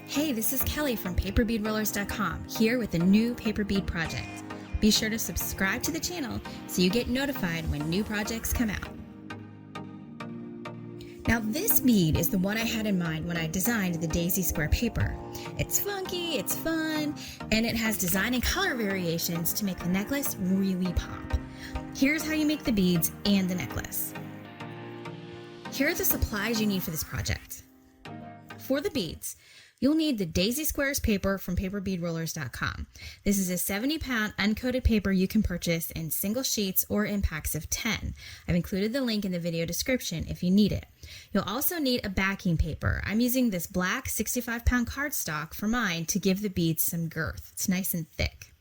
Hey, this is Kelly from paperbeadrollers.com, here with a new paper bead project. Be sure to subscribe to the channel so you get notified when new projects come out. Now this bead is the one I had in mind when I designed the daisy square paper. It's funky, it's fun, and it has design and color variations to make the necklace really pop. Here's how you make the beads and the necklace. Here are the supplies you need for this project. For the beads, you'll need the Daisy Squares paper from paperbeadrollers.com. This is a 70-pound uncoated paper you can purchase in single sheets or in packs of 10. I've included the link in the video description if you need it. You'll also need a backing paper. I'm using this black 65-pound cardstock for mine to give the beads some girth. It's nice and thick.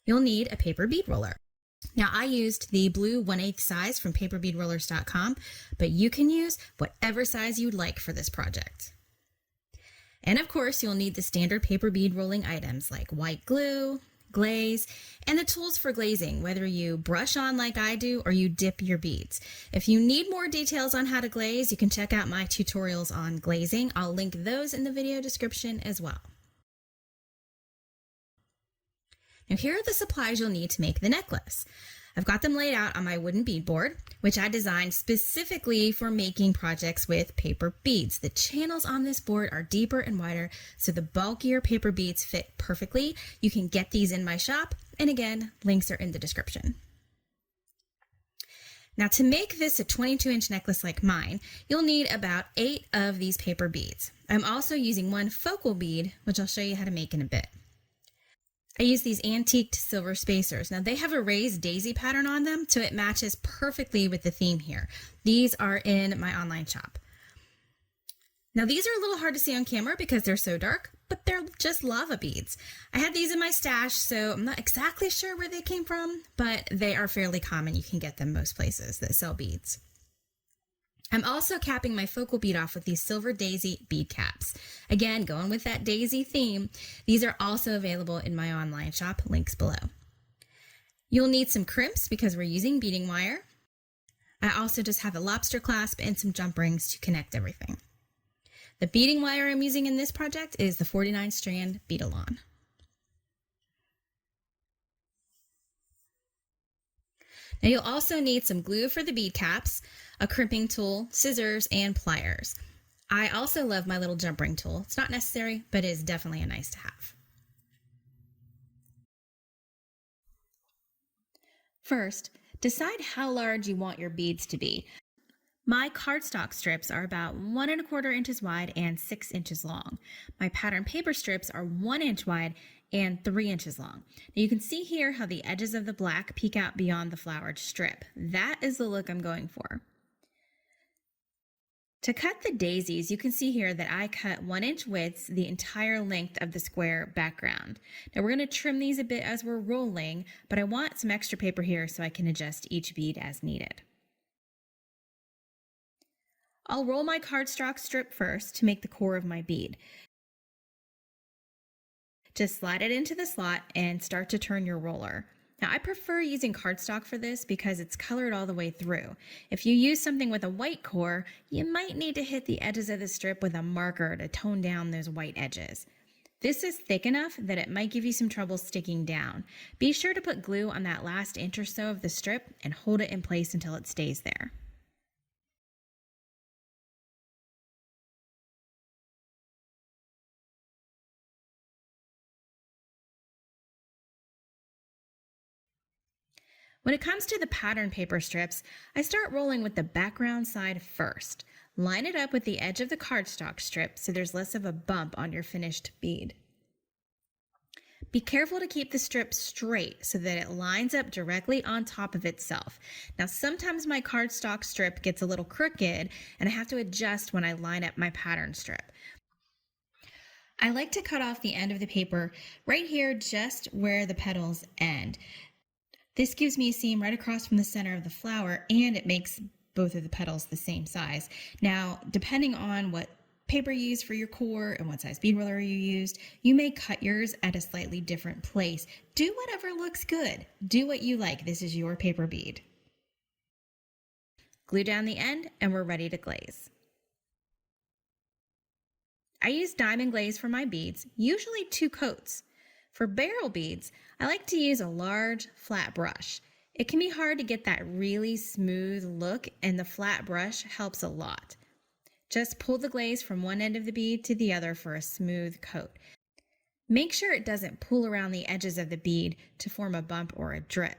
You'll need a paper bead roller. Now, I used the blue 1/8 size from paperbeadrollers.com, but you can use whatever size you'd like for this project. And of course, you'll need the standard paper bead rolling items like white glue, glaze, and the tools for glazing, whether you brush on like I do or you dip your beads. If you need more details on how to glaze, you can check out my tutorials on glazing. I'll link those in the video description as well. Now here are the supplies you'll need to make the necklace. I've got them laid out on my wooden bead board, which I designed specifically for making projects with paper beads. The channels on this board are deeper and wider, so the bulkier paper beads fit perfectly. You can get these in my shop, and again, links are in the description. Now to make this a 22-inch necklace like mine, you'll need about 8 of these paper beads. I'm also using one focal bead, which I'll show you how to make in a bit. I use these antiqued silver spacers. Now they have a raised daisy pattern on them, so it matches perfectly with the theme here. These are in my online shop. Now these are a little hard to see on camera because they're so dark, but they're just lava beads. I had these in my stash, so I'm not exactly sure where they came from, but they are fairly common. You can get them most places that sell beads. I'm also capping my focal bead off with these silver daisy bead caps. Again, going with that daisy theme, these are also available in my online shop, links below. You'll need some crimps because we're using beading wire. I also just have a lobster clasp and some jump rings to connect everything. The beading wire I'm using in this project is the 49 strand Bead-A-Lon. Now you'll also need some glue for the bead caps, a crimping tool, scissors, and pliers. I also love my little jump ring tool. It's not necessary, but it is definitely a nice to have. First, decide how large you want your beads to be. My cardstock strips are about 1 1/4 inches wide and 6 inches long. My pattern paper strips are 1 inch wide and 3 inches long. Now you can see here how the edges of the black peek out beyond the flowered strip. That is the look I'm going for. To cut the daisies, you can see here that I cut 1 inch widths the entire length of the square background. Now we're going to trim these a bit as we're rolling, but I want some extra paper here so I can adjust each bead as needed. I'll roll my cardstock strip first to make the core of my bead. Just slide it into the slot and start to turn your roller. Now I prefer using cardstock for this because it's colored all the way through. If you use something with a white core, you might need to hit the edges of the strip with a marker to tone down those white edges. This is thick enough that it might give you some trouble sticking down. Be sure to put glue on that last inch or so of the strip and hold it in place until it stays there. When it comes to the pattern paper strips, I start rolling with the background side first. Line it up with the edge of the cardstock strip so there's less of a bump on your finished bead. Be careful to keep the strip straight so that it lines up directly on top of itself. Now sometimes my cardstock strip gets a little crooked and I have to adjust when I line up my pattern strip. I like to cut off the end of the paper right here just where the petals end. This gives me a seam right across from the center of the flower and it makes both of the petals the same size. Now, depending on what paper you use for your core and what size bead roller you used, you may cut yours at a slightly different place. Do whatever looks good. Do what you like. This is your paper bead. Glue down the end and we're ready to glaze. I use diamond glaze for my beads, usually 2 coats. For barrel beads, I like to use a large, flat brush. It can be hard to get that really smooth look, and the flat brush helps a lot. Just pull the glaze from one end of the bead to the other for a smooth coat. Make sure it doesn't pull around the edges of the bead to form a bump or a drip.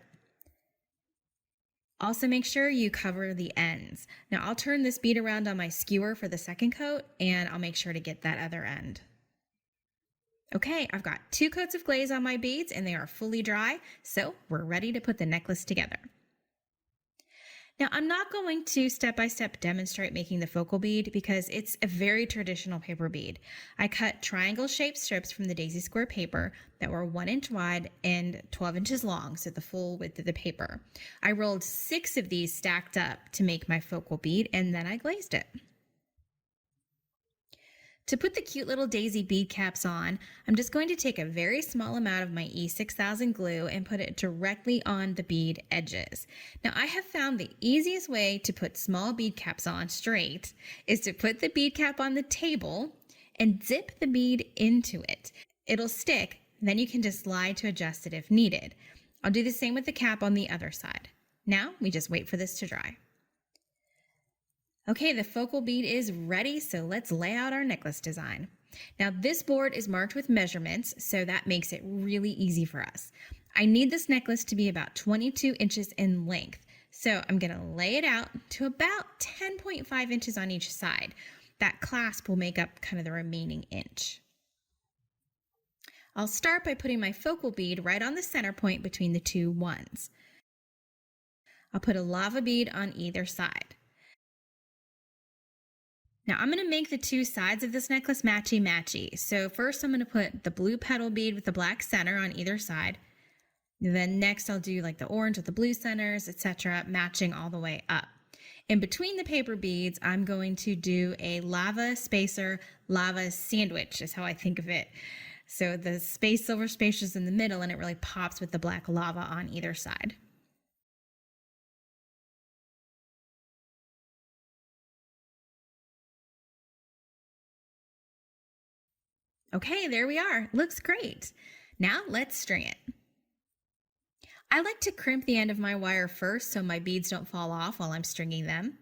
Also make sure you cover the ends. Now I'll turn this bead around on my skewer for the second coat, and I'll make sure to get that other end. Okay, I've got 2 coats of glaze on my beads and they are fully dry, so we're ready to put the necklace together. Now, I'm not going to step-by-step demonstrate making the focal bead because it's a very traditional paper bead. I cut triangle-shaped strips from the daisy square paper that were 1 inch wide and 12 inches long, so the full width of the paper. I rolled 6 of these stacked up to make my focal bead, and then I glazed it. To put the cute little daisy bead caps on, I'm just going to take a very small amount of my E6000 glue and put it directly on the bead edges. Now, I have found the easiest way to put small bead caps on straight is to put the bead cap on the table and dip the bead into it. It'll stick, then you can just slide to adjust it if needed. I'll do the same with the cap on the other side. Now, we just wait for this to dry. Okay, the focal bead is ready, so let's lay out our necklace design. Now, this board is marked with measurements, so that makes it really easy for us. I need this necklace to be about 22 inches in length, so I'm going to lay it out to about 10.5 inches on each side. That clasp will make up kind of the remaining inch. I'll start by putting my focal bead right on the center point between the 2 ones. I'll put a lava bead on either side. Now I'm going to make the 2 sides of this necklace matchy-matchy. So first I'm going to put the blue petal bead with the black center on either side. Then next I'll do like the orange with the blue centers, etc., matching all the way up. In between the paper beads, I'm going to do a lava spacer, lava sandwich is how I think of it. So the silver spacer's in the middle and it really pops with the black lava on either side. Okay, there we are. Looks great. Now let's string it. I like to crimp the end of my wire first so my beads don't fall off while I'm stringing them.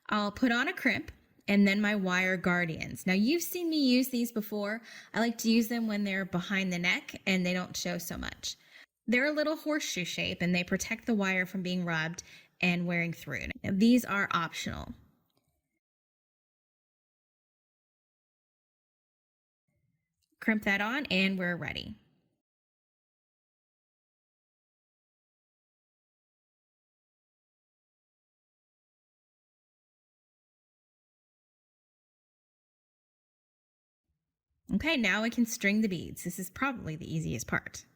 I'll put on a crimp and then my wire guardians. Now you've seen me use these before. I like to use them when they're behind the neck and they don't show so much. They're a little horseshoe shape and they protect the wire from being rubbed and wearing through. Now, these are optional. Crimp that on and we're ready. Okay, now I can string the beads. This is probably the easiest part.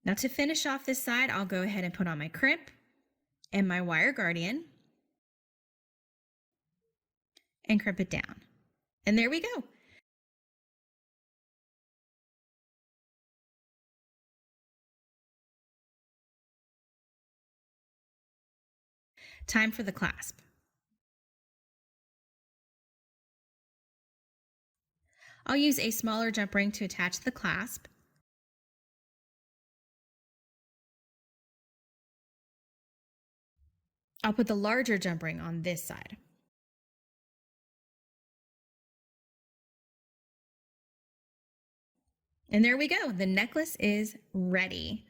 Now to finish off this side, I'll go ahead and put on my crimp and my wire guardian and crimp it down. And there we go. Time for the clasp. I'll use a smaller jump ring to attach the clasp. I'll put the larger jump ring on this side. And there we go. The necklace is ready.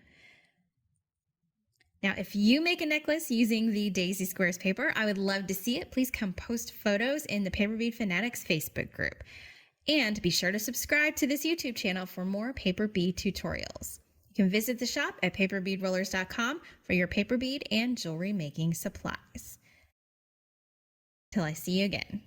Now, if you make a necklace using the Daisy Squares paper, I would love to see it. Please come post photos in the Paper Bead Fanatics Facebook group. And be sure to subscribe to this YouTube channel for more paper bead tutorials. You You can visit the shop at paperbeadrollers.com for your paper bead and jewelry making supplies. Till I see you again.